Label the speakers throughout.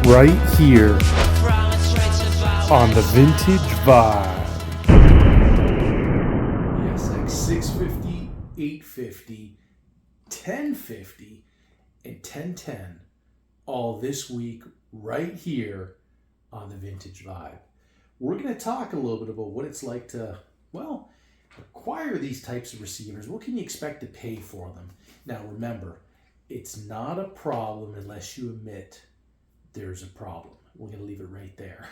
Speaker 1: right here on the Vintage Vibe. The SX-650, 850, 1050, and 1010 all this week right here on the Vintage Vibe. We're going to talk a little bit about what it's like to, well, acquire these types of receivers. What can you expect to pay for them? Now remember, it's not a problem unless you admit there's a problem. We're going to leave it right there.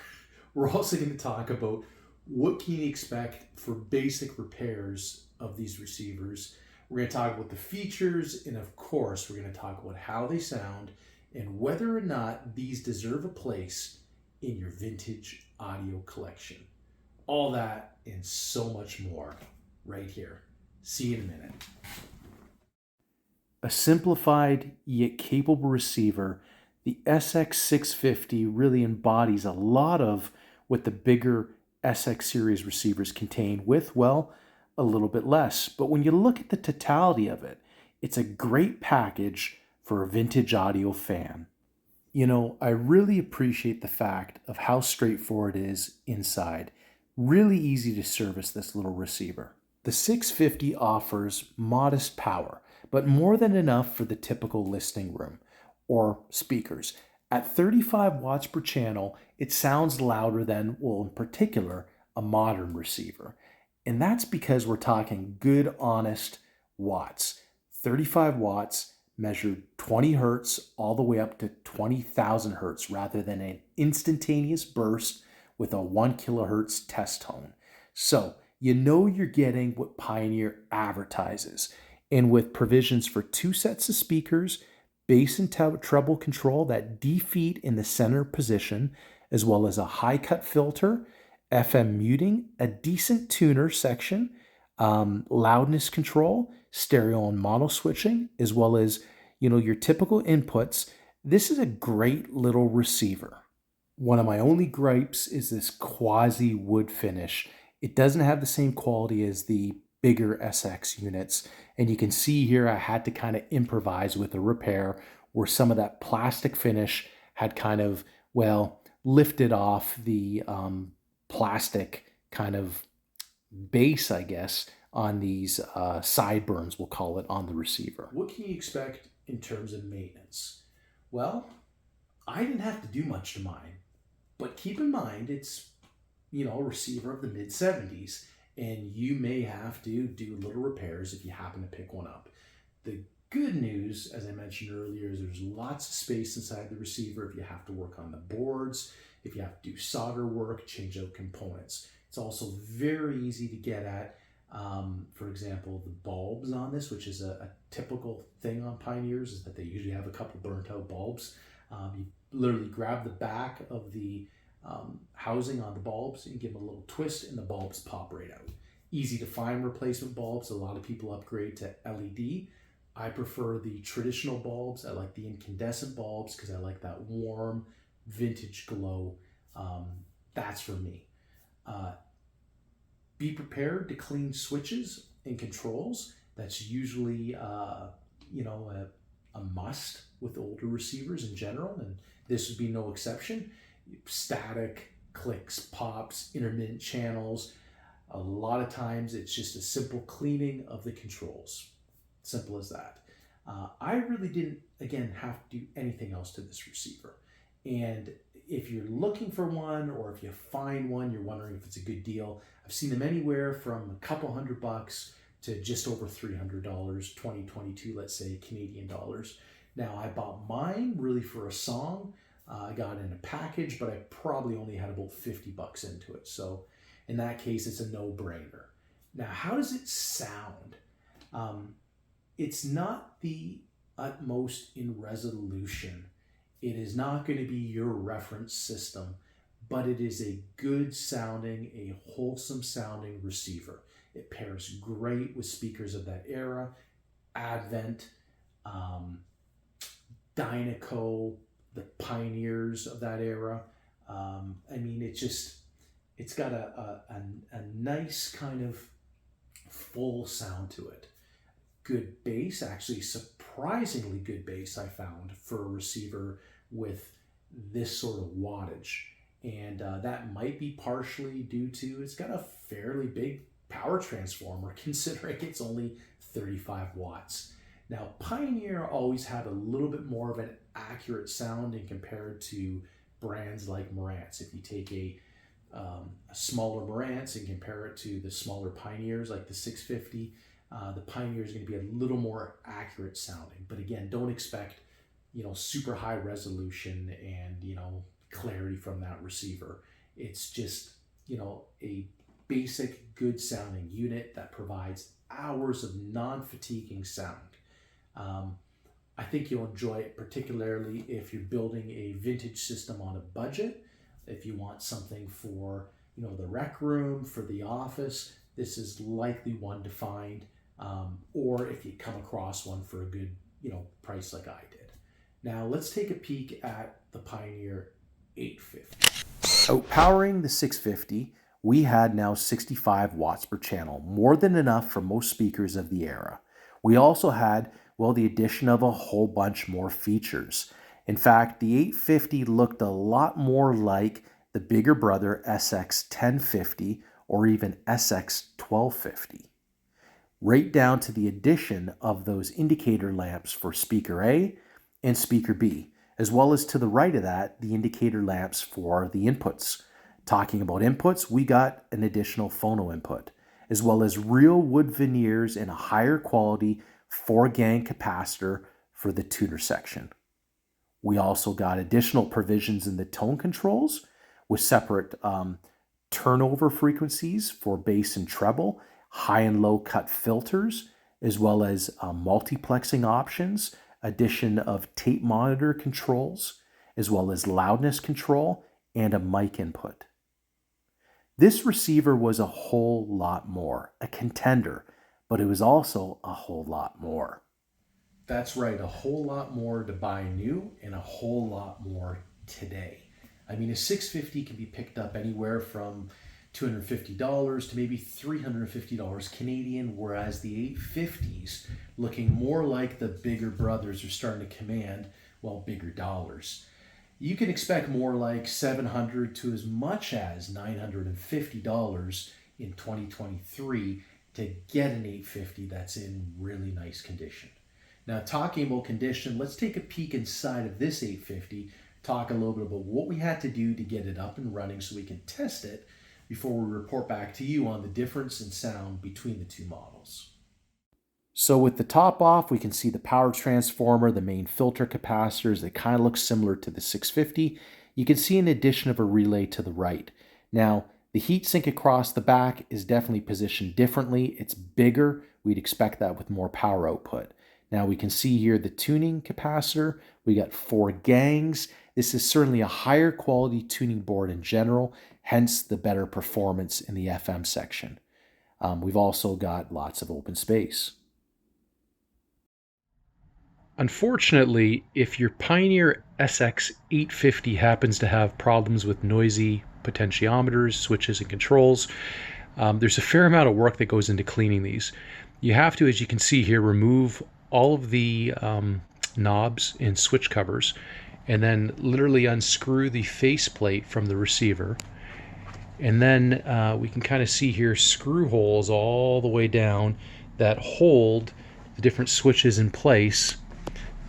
Speaker 1: We're also going to talk about what can you expect for basic repairs of these receivers. We're going to talk about the features, and of course, we're going to talk about how they sound and whether or not these deserve a place in your vintage audio collection. All that and so much more right here. See you in a minute. A simplified yet capable receiver, the SX-650 really embodies a lot of what the bigger SX series receivers contain with, well, a little bit less. But when you look at the totality of it, it's a great package for a vintage audio fan. You know, I really appreciate the fact of how straightforward it is inside. Really easy to service this little receiver. The 650 offers modest power, but more than enough for the typical listening room or speakers. At 35 watts per channel, it sounds louder than, well, in particular, a modern receiver. And that's because we're talking good, honest watts. 35 watts measured 20 hertz all the way up to 20,000 hertz rather than an instantaneous burst with a 1 kilohertz test tone. So you know you're getting what Pioneer advertises. And with provisions for 2 sets of speakers, bass and treble control, that D-feed in the center position, as well as a high-cut filter, FM muting, a decent tuner section, loudness control, stereo and mono switching, as well as, you know, your typical inputs. This is a great little receiver. One of my only gripes is this quasi wood finish. It doesn't have the same quality as the bigger SX units. And you can see here I had to kind of improvise with a repair where some of that plastic finish had kind of, well, lifted off the plastic kind of base, I guess, on these sideburns, we'll call it, on the receiver. What can you expect in terms of maintenance? Well, I didn't have to do much to mine, but keep in mind it's, you know, a receiver of the mid-70s, and you may have to do little repairs if you happen to pick one up. The good news, as I mentioned earlier, is there's lots of space inside the receiver if you have to work on the boards, if you have to do solder work, change out components. It's also very easy to get at. For example, the bulbs on this, which is a typical thing on Pioneers, is that they usually have a couple burnt out bulbs. You literally grab the back of the housing on the bulbs and give them a little twist and the bulbs pop right out. Easy to find replacement bulbs. A lot of people upgrade to LED. I prefer the traditional bulbs. I like the incandescent bulbs because I like that warm vintage glow. That's for me. Be prepared to clean switches and controls. That's usually a must with older receivers in general, and this would be no exception. Static, clicks, pops, intermittent channels. A lot of times it's just a simple cleaning of the controls. Simple as that. I really didn't, again, have to do anything else to this receiver. And if you're looking for one, or if you find one, you're wondering if it's a good deal, I've seen them anywhere from a couple $100 to just over $300, 2022, let's say, Canadian dollars. Now, I bought mine really for a song. I got in a package, but I probably only had about $50 into it. So in that case, it's a no-brainer. Now, how does it sound? It's not the utmost in resolution. It is not going to be your reference system, but it is a good sounding, a wholesome sounding receiver. It pairs great with speakers of that era, Advent, Dynaco, the Pioneers of that era. I mean, it's got a nice kind of full sound to it. Good bass, actually surprisingly good bass I found for a receiver with this sort of wattage. And that might be partially due to it's got a fairly big power transformer considering it's only 35 watts. Now, Pioneer always had a little bit more of an accurate sounding compared to brands like Marantz. If you take a smaller Marantz and compare it to the smaller Pioneers like the 650, the Pioneer is going to be a little more accurate sounding. But again, don't expect, super high resolution and, clarity from that receiver. It's just, a basic good sounding unit that provides hours of non-fatiguing sound. I think you'll enjoy it, particularly if you're building a vintage system on a budget. If you want something for, the rec room, for the office, this is likely one to find. Or if you come across one for a good, price like I did. Now let's take a peek at the Pioneer 850. Outpowering the 650, we had now 65 watts per channel, more than enough for most speakers of the era. We also had, the addition of a whole bunch more features. In fact, the 850 looked a lot more like the bigger brother SX-1050 or even SX-1250. Right down to the addition of those indicator lamps for speaker A and speaker B, as well as to the right of that, the indicator lamps for the inputs. Talking about inputs, we got an additional phono input, as well as real wood veneers and a higher quality 4-gang capacitor for the tuner section. We also got additional provisions in the tone controls with separate turnover frequencies for bass and treble, high and low cut filters, as well as multiplexing options, addition of tape monitor controls, as well as loudness control and a mic input. This receiver was a whole lot more, a contender, but it was also a whole lot more. That's right, a whole lot more to buy new and a whole lot more today. I mean, a 650 can be picked up anywhere from $250 to maybe $350 Canadian, whereas the 850s, looking more like the bigger brothers, are starting to command, bigger dollars. You can expect more like $700 to as much as $950 in 2023 to get an 850 that's in really nice condition. Now, talking about condition, let's take a peek inside of this 850, talk a little bit about what we had to do to get it up and running so we can test it before we report back to you on the difference in sound between the two models. So with the top off, we can see the power transformer, the main filter capacitors that kind of look similar to the 650. You can see an addition of a relay to the right. Now, the heatsink across the back is definitely positioned differently. It's bigger. We'd expect that with more power output. Now we can see here the tuning capacitor. We got 4 gangs. This is certainly a higher quality tuning board in general, hence the better performance in the FM section. We've also got lots of open space.
Speaker 2: Unfortunately, if your Pioneer SX-850 happens to have problems with noisy potentiometers, switches, and controls, there's a fair amount of work that goes into cleaning these. You have to, as you can see here, remove all of the knobs and switch covers, and then literally unscrew the faceplate from the receiver. And then we can kind of see here screw holes all the way down that hold the different switches in place,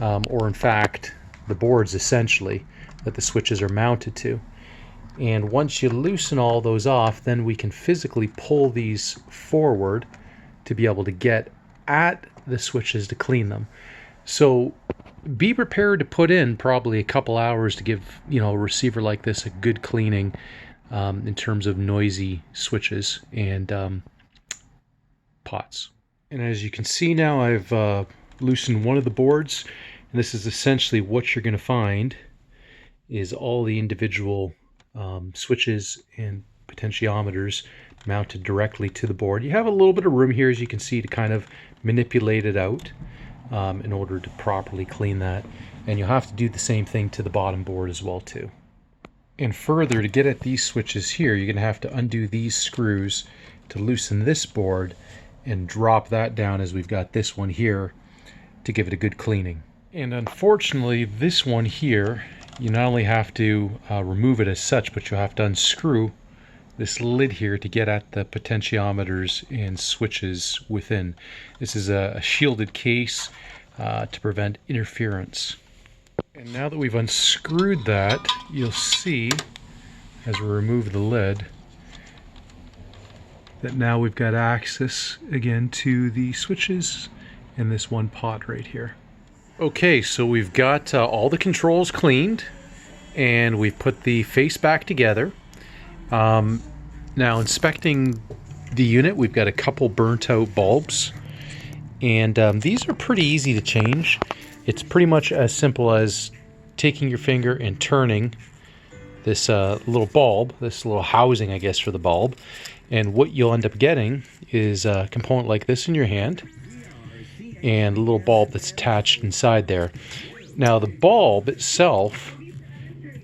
Speaker 2: or in fact the boards essentially that the switches are mounted to. And once you loosen all those off, then we can physically pull these forward to be able to get at the switches to clean them. So be prepared to put in probably a couple hours to give a receiver like this a good cleaning in terms of noisy switches and pots. And as you can see now, I've loosened one of the boards, and this is essentially what you're going to find is all the individual switches and potentiometers mounted directly to the board. You have a little bit of room here, as you can see, to kind of manipulate it out in order to properly clean that. And you'll have to do the same thing to the bottom board as well too. And further, to get at these switches here, you're going to have to undo these screws to loosen this board and drop that down, as we've got this one here, to give it a good cleaning. And unfortunately, this one here, you not only have to remove it as such, but you'll have to unscrew this lid here to get at the potentiometers and switches within. This is a shielded case to prevent interference. And now that we've unscrewed that, you'll see, as we remove the lid, that now we've got access again to the switches in this one pot right here. Okay, so we've got all the controls cleaned, and we've put the face back together. Now, inspecting the unit, we've got a couple burnt out bulbs, and these are pretty easy to change. It's pretty much as simple as taking your finger and turning this little bulb, this little housing, I guess, for the bulb, and what you'll end up getting is a component like this in your hand, and a little bulb that's attached inside there. Now, the bulb itself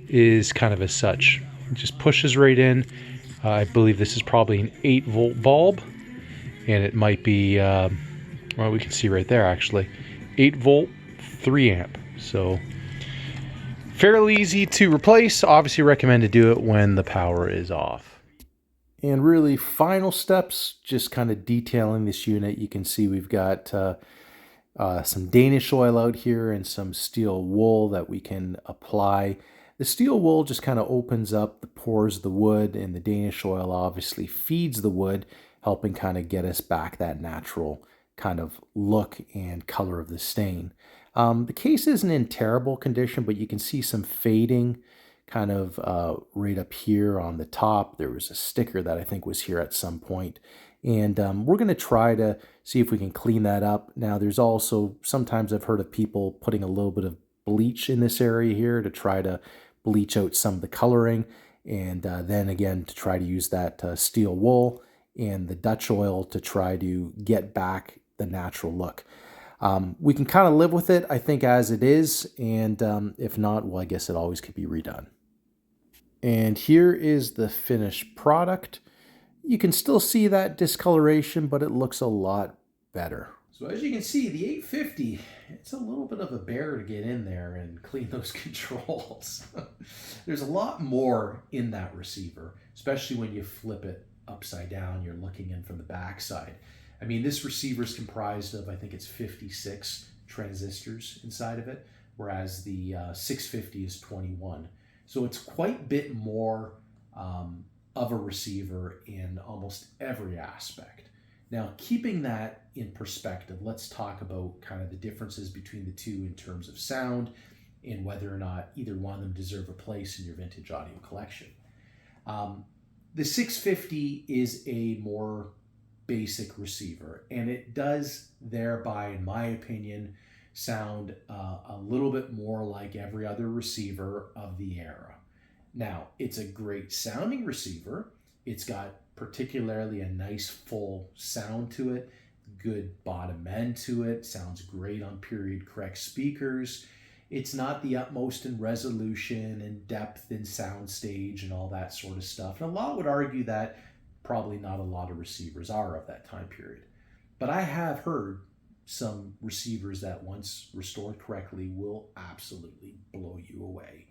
Speaker 2: is kind of as such. It just pushes right in. I believe this is probably an 8-volt bulb, and it might be, well, we can see right there actually, 8-volt, 3-amp. So fairly easy to replace. Obviously recommend to do it when the power is off.
Speaker 1: And really, final steps, just kind of detailing this unit. You can see we've got some Danish oil out here and some steel wool that we can apply. The steel wool just kind of opens up the pores of the wood, and the Danish oil obviously feeds the wood, helping kind of get us back that natural kind of look and color of the stain. The case isn't in terrible condition, but you can see some fading kind of right up here on the top. There was a sticker that I think was here at some point. And we're going to try to see if we can clean that up. Now, there's also, sometimes I've heard of people putting a little bit of bleach in this area here to try to bleach out some of the coloring. And then again, to try to use that steel wool and the Dutch oil to try to get back the natural look. We can kind of live with it, I think, as it is. And if not, well, I guess it always could be redone. And here is the finished product. You can still see that discoloration, but it looks a lot better. So as you can see, the 850, it's a little bit of a bear to get in there and clean those controls. There's a lot more in that receiver, especially when you flip it upside down, you're looking in from the back side. I mean, this receiver is comprised of, I think it's 56 transistors inside of it, whereas the 650 is 21. So it's quite a bit more of a receiver in almost every aspect. Now, keeping that in perspective, let's talk about kind of the differences between the two in terms of sound and whether or not either one of them deserve a place in your vintage audio collection. The 650 is a more basic receiver, and it does thereby, in my opinion, sound a little bit more like every other receiver of the era. Now, it's a great sounding receiver. It's got particularly a nice full sound to it, good bottom end to it, sounds great on period correct speakers. It's not the utmost in resolution and depth in sound stage and all that sort of stuff. And a lot would argue that probably not a lot of receivers are of that time period. But I have heard some receivers that once restored correctly will absolutely blow you away.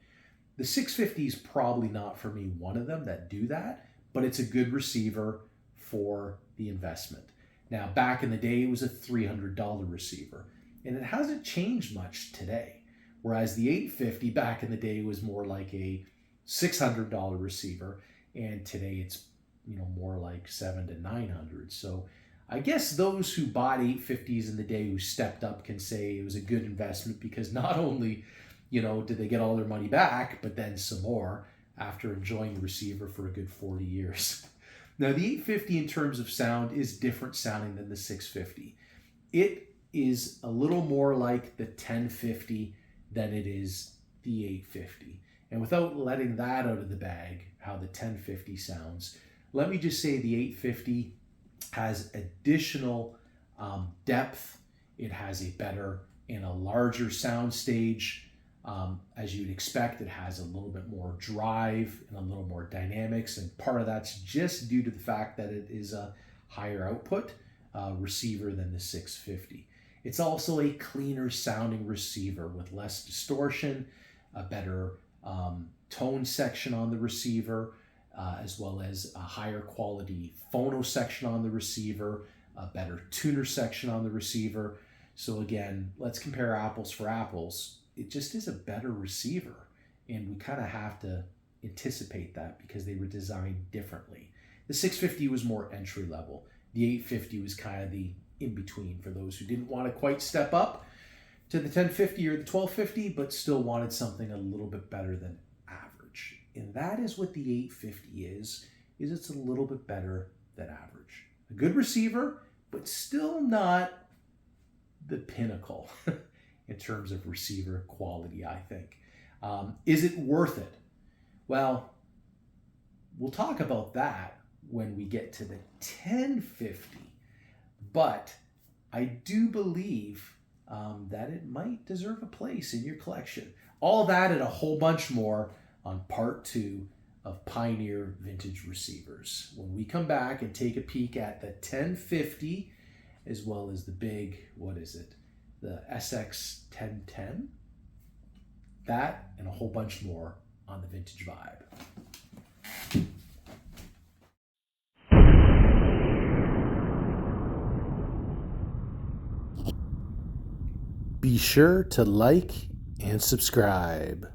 Speaker 1: The 650 is probably not for me one of them that do that, but it's a good receiver for the investment. Now, back in the day, it was a $300 receiver, and it hasn't changed much today. Whereas the 850 back in the day was more like a $600 receiver, and today it's more like $700 to $900. So I guess those who bought 850s in the day who stepped up can say it was a good investment, because not only did they get all their money back, but then some more after enjoying the receiver for a good 40 years. Now, the 850 in terms of sound is different sounding than the 650. It is a little more like the 1050 than it is the 850. And without letting that out of the bag, how the 1050 sounds, let me just say the 850 has additional depth. It has a better and a larger sound stage. As you'd expect, it has a little bit more drive and a little more dynamics, and part of that's just due to the fact that it is a higher output receiver than the 650. It's also a cleaner sounding receiver with less distortion, a better tone section on the receiver, as well as a higher quality phono section on the receiver, a better tuner section on the receiver. So again, let's compare apples for apples. It just is a better receiver, and we kind of have to anticipate that because they were designed differently. The 650 was more entry level. The 850 was kind of the in between for those who didn't want to quite step up to the 1050 or the 1250, but still wanted something a little bit better than average. And that is what the 850 is it's a little bit better than average. A good receiver, but still not the pinnacle in terms of receiver quality, I think. Is it worth it? Well, we'll talk about that when we get to the 1050, but I do believe that it might deserve a place in your collection. All that and a whole bunch more on part 2 of Pioneer Vintage Receivers. When we come back and take a peek at the 1050, as well as the big, the SX-1010. That and a whole bunch more on the Vintage Vibe. Be sure to like and subscribe.